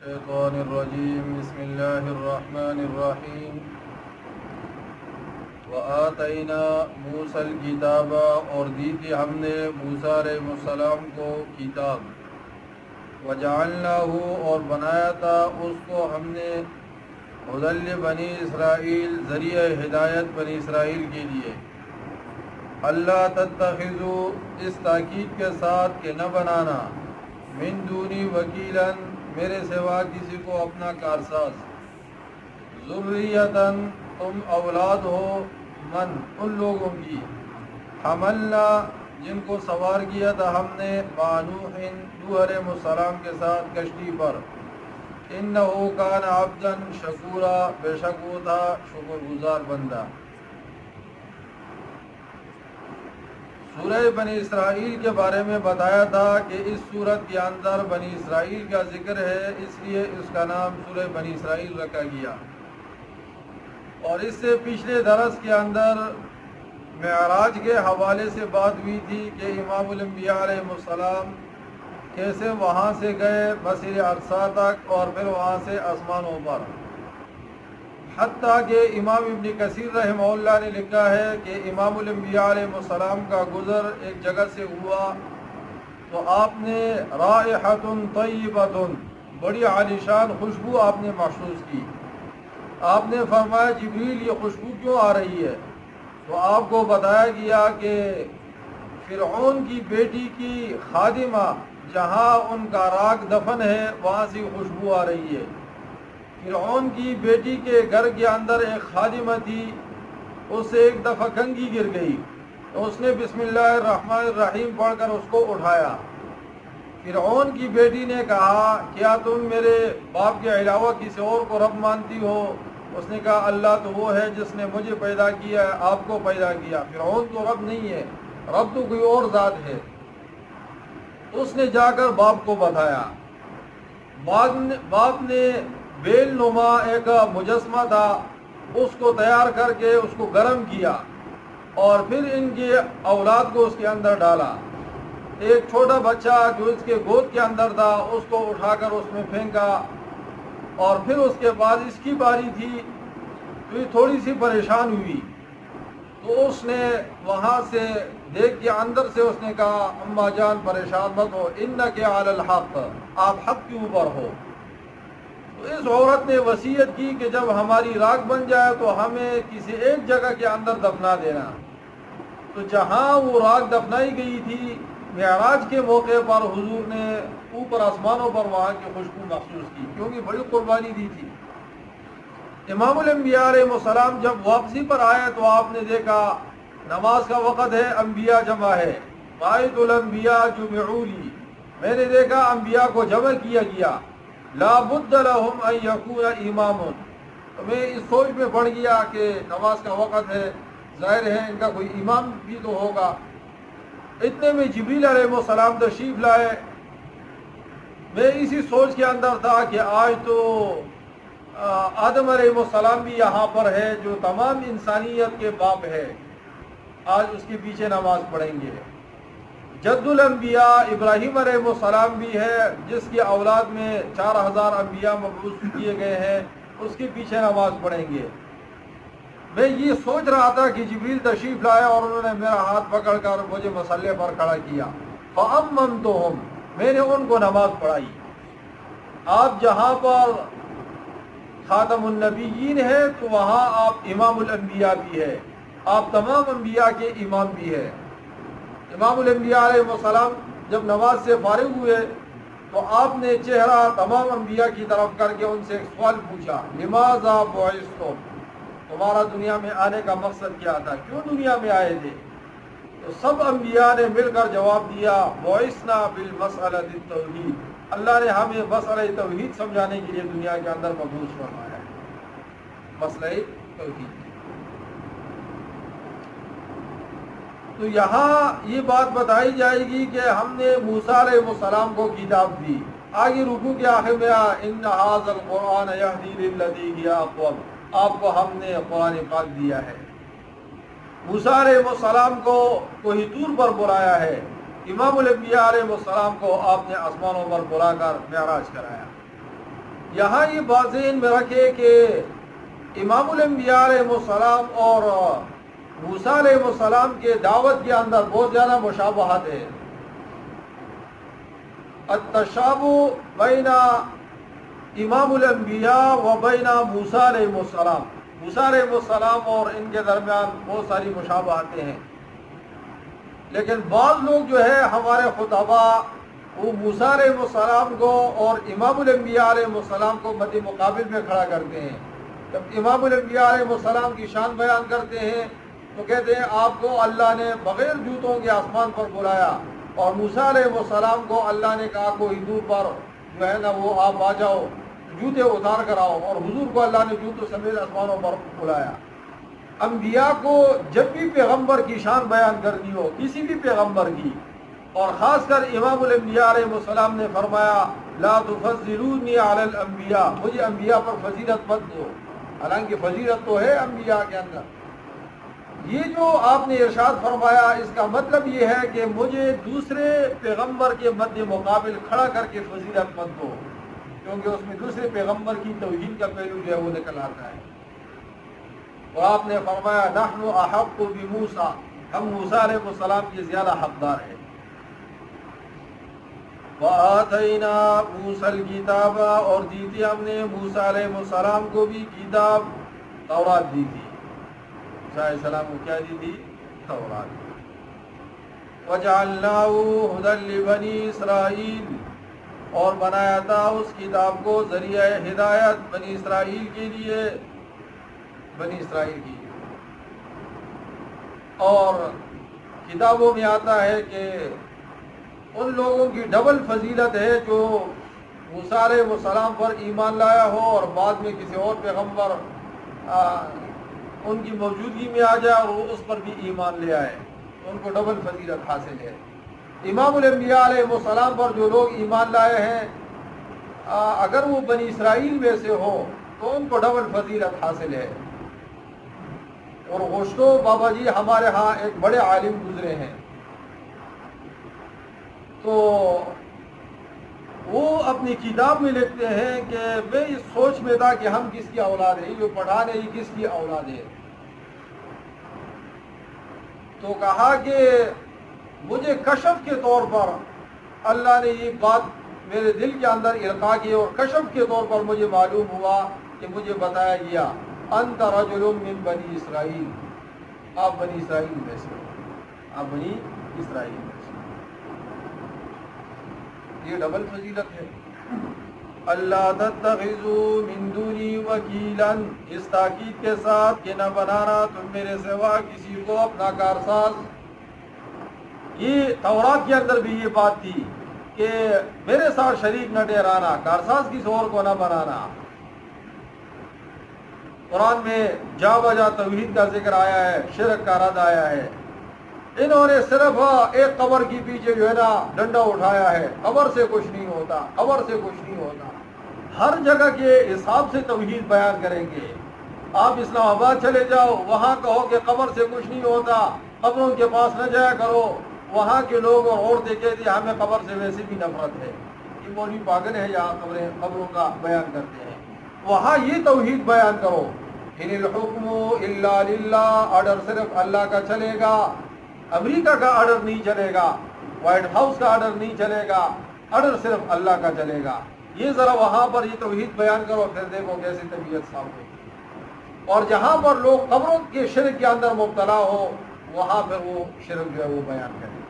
الشیطان الرجیم بسم اللہ الرحمن الرحیم وآتینا موسیٰ الکتاب اور دی تھی ہم نے موسیٰ علیہ السلام کو کتاب وجعلناہ اور بنایا تھا اس کو ہم نے ہدی بنی اسرائیل ذریعہ ہدایت بنی اسرائیل کے لیے اللہ تتخذوا اس تاکید کے ساتھ کہ نہ بنانا من دونی وکیلاً میرے سوا کسی کو اپنا کارساز ذریتاً تم اولاد ہو من ان لوگوں کی حملنا جن کو سوار کیا تھا ہم نے نوح علیہ السلام کے ساتھ کشتی پر انہو کان عبدا شکورا بے شک وہ تھا شکر گزار بندہ۔ سورہ بنی اسرائیل کے بارے میں بتایا تھا کہ اس سورت کے اندر بنی اسرائیل کا ذکر ہے، اس لیے اس کا نام سورہ بنی اسرائیل رکھا گیا۔ اور اس سے پچھلے درس کے اندر معراج کے حوالے سے بات ہوئی تھی کہ امام الانبیاء علیہ السلام کیسے وہاں سے گئے مسیر اقصی تک اور پھر وہاں سے آسمانوں پر، حتیٰ کہ امام ابن کثیر رحمہ اللہ نے لکھا ہے کہ امام الانبیاء علیہ السلام کا گزر ایک جگہ سے ہوا تو آپ نے رائحۃ طیبۃ بڑی عالیشان خوشبو آپ نے محسوس کی۔ آپ نے فرمایا جبریل یہ خوشبو کیوں آ رہی ہے؟ تو آپ کو بتایا گیا کہ فرعون کی بیٹی کی خادمہ جہاں ان کا راگ دفن ہے وہاں سے خوشبو آ رہی ہے۔ فرعون کی بیٹی کے گھر کے اندر ایک خادمہ تھی، اس سے ایک دفعہ کنگھی گر گئی تو اس نے بسم اللہ الرحمن الرحیم پڑھ کر اس کو اٹھایا۔ فرعون کی بیٹی نے کہا کیا تم میرے باپ کے علاوہ کسی اور کو رب مانتی ہو؟ اس نے کہا اللہ تو وہ ہے جس نے مجھے پیدا کیا ہے، آپ کو پیدا کیا، فرعون تو رب نہیں ہے، رب تو کوئی اور ذات ہے۔ اس نے جا کر باپ کو بتایا۔ باپ نے بیل نما ایک مجسمہ تھا، اس کو تیار کر کے اس کو گرم کیا اور پھر ان کی اولاد کو اس کے اندر ڈالا۔ ایک چھوٹا بچہ جو اس کے گود کے اندر تھا اس کو اٹھا کر اس میں پھینکا اور پھر اس کے بعد اس کی باری تھی تو یہ تھوڑی سی پریشان ہوئی تو اس نے وہاں سے دیکھ کے اندر سے اس نے کہا اماں جان پریشان مت ہو، انک علی الحق، آپ حق کے اوپر ہو۔ تو اس عورت نے وصیت کی کہ جب ہماری راکھ بن جائے تو ہمیں کسی ایک جگہ کے اندر دفنا دینا۔ تو جہاں وہ راکھ دفنائی گئی تھی معراج کے موقع پر حضور نے اوپر آسمانوں پر وہاں کی خوشبو محسوس کی، کیونکہ بڑی قربانی دی تھی۔ امام الانبیاء علیہ السلام جب واپسی پر آئے تو آپ نے دیکھا نماز کا وقت ہے، انبیاء جمع ہے، رأیت الانبیاء جمعوا لی، میں نے دیکھا انبیاء کو جمع کیا گیا، لا بد لهم ان یکون امام، تو میں اس سوچ میں پڑ گیا کہ نماز کا وقت ہے، ظاہر ہے ان کا کوئی امام بھی تو ہوگا۔ اتنے میں جبریل علیہ السلام تشریف لائے۔ میں اسی سوچ کے اندر تھا کہ آج تو آدم علیہ السلام بھی یہاں پر ہے جو تمام انسانیت کے باپ ہے، آج اس کے پیچھے نماز پڑھیں گے۔ جد الانبیاء ابراہیم علیہ السلام بھی ہے جس کی اولاد میں 4000 انبیاء مبعوث کیے گئے ہیں، اس کے پیچھے نماز پڑھیں گے۔ میں یہ سوچ رہا تھا کہ جبریل تشریف لائے اور انہوں نے میرا ہاتھ پکڑ کر مجھے مصلی پر کھڑا کیا، فأممتہم، میں نے ان کو نماز پڑھائی۔ آپ جہاں پر خاتم النبیین ہے تو وہاں آپ امام الانبیاء بھی ہے، آپ تمام انبیاء کے امام بھی ہے۔ امام الانبیاء علیہ السلام جب نماز سے فارغ ہوئے تو آپ نے چہرہ تمام انبیاء کی طرف کر کے ان سے ایک سوال پوچھا، لماذا بعثتم، تمہارا دنیا میں آنے کا مقصد کیا تھا، کیوں دنیا میں آئے تھے؟ تو سب انبیاء نے مل کر جواب دیا، بعثنا بالمسألۃ التوحید، اللہ نے ہمیں مسئلہ توحید سمجھانے کے لیے دنیا کے اندر مبعوث فرمایا ہے، مسئلہ توحید۔ تو یہاں یہ بات بتائی جائے گی کہ ہم نے موسیٰ علیہ السلام کو کتاب دی۔ آگے رکوع کے آخر میں ان ھذا القرآن یہدی للتی ہی اقوم، آپ کو ہم نے قرآن پاک دیا ہے۔ موسیٰ علیہ السلام کو کوہ طور پر بلایا ہے، امام الانبیاء علیہ السلام کو آپ نے آسمانوں پر بلا کر معراج کرایا۔ یہاں یہ بات ذہن میں رکھے کہ امام الانبیاء علیہ السلام اور موسیٰ علیہ السلام کے دعوت کے اندر بہت زیادہ مشابہت ہے. التشابہ بین امام الانبیاء و بین موسیٰ علیہ السلام، موسیٰ علیہ السلام اور ان کے درمیان بہت ساری مشابہتیں ہیں. لیکن بعض لوگ جو ہے ہمارے خطباء وہ موسیٰ علیہ السلام کو اور امام الانبیاء علیہ السلام کو مد مقابل میں کھڑا کرتے ہیں. جب امام الانبیاء علیہ السلام کی شان بیان کرتے ہیں تو کہتے ہیں آپ کو اللہ نے بغیر جوتوں کے آسمان پر بلایا، اور موسیٰ علیہ السلام کو اللہ نے کہا کوئی دور پر جو ہے نا وہ آپ آ جاؤ، جوتے اتار کر آؤ، اور حضور کو اللہ نے جوتوں سمیت آسمانوں پر بلایا. انبیاء کو جب بھی پیغمبر کی شان بیان کرنی ہو، کسی بھی پیغمبر کی، اور خاص کر امام الانبیاء علیہ السلام نے فرمایا لا تفضلونی علی الانبیاء، مجھے انبیاء پر فضیلت مت دو، حالانکہ فضیلت تو ہے انبیاء کے اندر. یہ جو آپ نے ارشاد فرمایا اس کا مطلب یہ ہے کہ مجھے دوسرے پیغمبر کے مد مقابل کھڑا کر کے فضیلت مت دو، کیونکہ اس میں دوسرے پیغمبر کی توہین کا پہلو جو ہے وہ نکل آتا ہے. اور آپ نے فرمایا نحن احق بموسیٰ، ہم موسیٰ علیہ السلام کے زیادہ حقدار ہیں. وَآتَيْنَا مُوسَى الْكِتَابَ، اور دی تھی ہم نے موسیٰ علیہ السلام کو بھی کتاب، تورات دی تھی. موسیٰ علیہ السلام کو کیا دی تھی؟ تورات. وَجَعَلْنَاهُ هُدًى لِبَنِي إِسْرَائِيلَ، اور بنایا تھا اس کتاب کو ذریعہ ہدایت بنی اسرائیل کے لیے، بنی اسرائیل کی. اور کتابوں میں آتا ہے کہ ان لوگوں کی ڈبل فضیلت ہے جو موسیٰ علیہ السلام پر ایمان لایا ہو اور بعد میں کسی اور پیغمبر ان کی موجودگی میں آ جائے اور وہ اس پر بھی ایمان لے آئے، ان کو ڈبل فضیلت حاصل ہے. امام الانبیاء علیہ السلام پر جو لوگ ایمان لائے ہیں اگر وہ بنی اسرائیل میں سے ہو تو ان کو ڈبل فضیلت حاصل ہے. اور گوشتو بابا جی ہمارے ہاں ایک بڑے عالم گزرے ہیں، تو وہ اپنی کتاب میں لکھتے ہیں کہ میں اس سوچ میں تھا کہ ہم کس کی اولاد ہے، یہ جو پٹھان ہے یہ کس کی اولاد ہے. تو کہا کہ مجھے کشف کے طور پر اللہ نے یہ بات میرے دل کے اندر القاء کی، اور کشف کے طور پر مجھے معلوم ہوا کہ مجھے بتایا گیا انت رجل من بنی اسرائیل، آپ بنی اسرائیل میں سے، آپ بنی اسرائیل میں سے. یہ ڈبل فضیلت ہے. اللہ تتخذوا من دونی وکیلا، اس تاکید کے ساتھ کہ نہ بنانا تم میرے سوا کسی کو اپنا کارساز. یہ تورات کے اندر بھی یہ بات تھی کہ میرے ساتھ شریک نہ ٹھہرانا، کارساز کسی اور کو نہ بنانا. قرآن میں جا بجا توحید کا ذکر آیا ہے، شرک کا رد آیا ہے. انہوں نے صرف ایک قبر کی پیچھے جو ہے نا ڈنڈا اٹھایا ہے، قبر سے کچھ نہیں ہوتا، قبر سے کچھ نہیں ہوتا. ہر جگہ کے حساب سے توحید بیان کریں گے. آپ اسلام آباد چلے جاؤ، وہاں کہو کہ قبر سے کچھ نہیں ہوتا، قبروں کے پاس نہ جایا کرو. وہاں کے لوگ اور عورتیں کہتے ہیں ہمیں قبر سے ویسے بھی نفرت ہے، یہ مولوی پاگل ہے یہاں قبروں کا بیان کرتے ہیں. وہاں یہ توحید بیان کرو. ان الحکم الا للہ، آرڈر صرف اللہ کا چلے گا، امریکہ کا آرڈر نہیں چلے گا، وائٹ ہاؤس کا آرڈر نہیں چلے گا، آرڈر صرف اللہ کا چلے گا. یہ ذرا وہاں پر یہ توحید بیان کرو، پھر دیکھو کیسی طبیعت صاف ہوگی. اور جہاں پر لوگ قبروں کے شرک کے اندر مبتلا ہو وہاں پھر وہ شرک جو ہے وہ بیان کریں.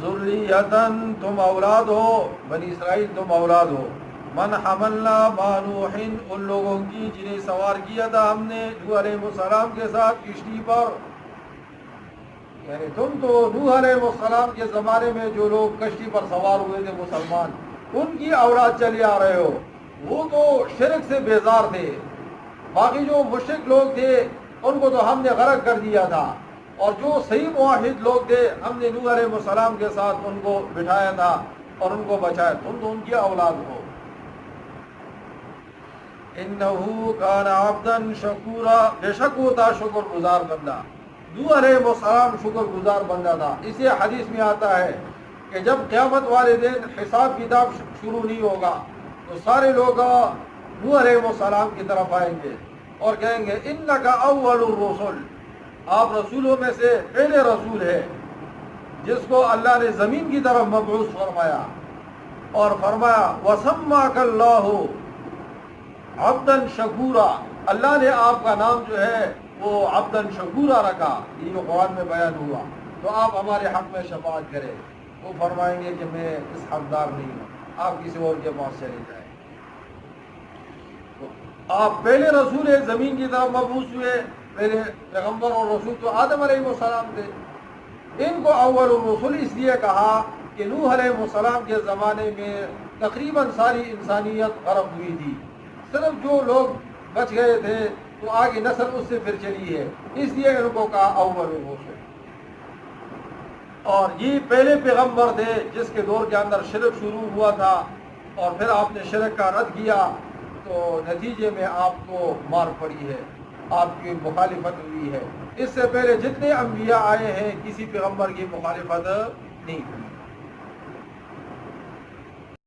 ذریتن، تم اولاد ہو، بنی اسرائیل تم اولاد ہو. من حملنا مع نوح، ان لوگوں کی جنہیں سوار کیا تھا ہم نے نوح علیہ السلام کے ساتھ کشتی پر. یعنی تم تو نوح علیہ السلام کے زمانے میں جو لوگ کشتی پر سوار ہوئے تھے مسلمان، ان کی اولاد چلے آ رہے ہو. وہ تو شرک سے بیزار تھے، باقی جو مشرک لوگ تھے ان کو تو ہم نے غرق کر دیا تھا، اور جو صحیح موحد لوگ تھے ہم نے نوح علیہ السلام کے ساتھ ان کو بٹھایا تھا اور ان کو بچایا. تم تو ان کی اولاد ہو. انہو کان عبدا شکورا، بے شک وہ تھا شکر گزار بندہ. نوح علیہ السلام شکر گزار بندہ تھا. اسے حدیث میں آتا ہے کہ جب قیامت والے دن حساب کتاب شروع نہیں ہوگا تو سارے لوگ نوح علیہ السلام کی طرف آئیں گے اور کہیں گے انک اول الرسل، آپ رسولوں میں سے پہلے رسول ہے جس کو اللہ نے زمین کی طرف مبعوث فرمایا، اور فرمایا وسماک اللہ عبدا شکورا، اللہ نے آپ کا نام جو ہے وہ عبدا شکورا رکھا، یہ جو قرآن میں بیان ہوا، تو آپ ہمارے حق میں شفاعت کریں۔ وہ فرمائیں گے کہ میں اس حقدار نہیں ہوں، آپ کسی اور کے پاس چلے جائیں۔ تو آپ پہلے رسول زمین کی طرف مبعوث ہوئے، پہلے پیغمبر اور رسول تو آدم علیہ السلام تھے۔ ان کو اول الرسل اس لیے کہا کہ نوح علیہ السلام کے زمانے میں تقریباً ساری انسانیت غرق ہوئی تھی، صرف جو لوگ بچ گئے تھے تو آگے نسل اس سے پھر چلی ہے، اس لیے ان کو کہا اول الرسل۔ اور یہ پہلے پیغمبر تھے جس کے دور کے اندر شرک شروع ہوا تھا، اور پھر آپ نے شرک کا رد کیا تو نتیجے میں آپ کو مار پڑی ہے، آپ کی مخالفت ہوئی ہے۔ اس سے پہلے جتنے انبیاء آئے ہیں کسی پیغمبر کی مخالفت نہیں ہوئی۔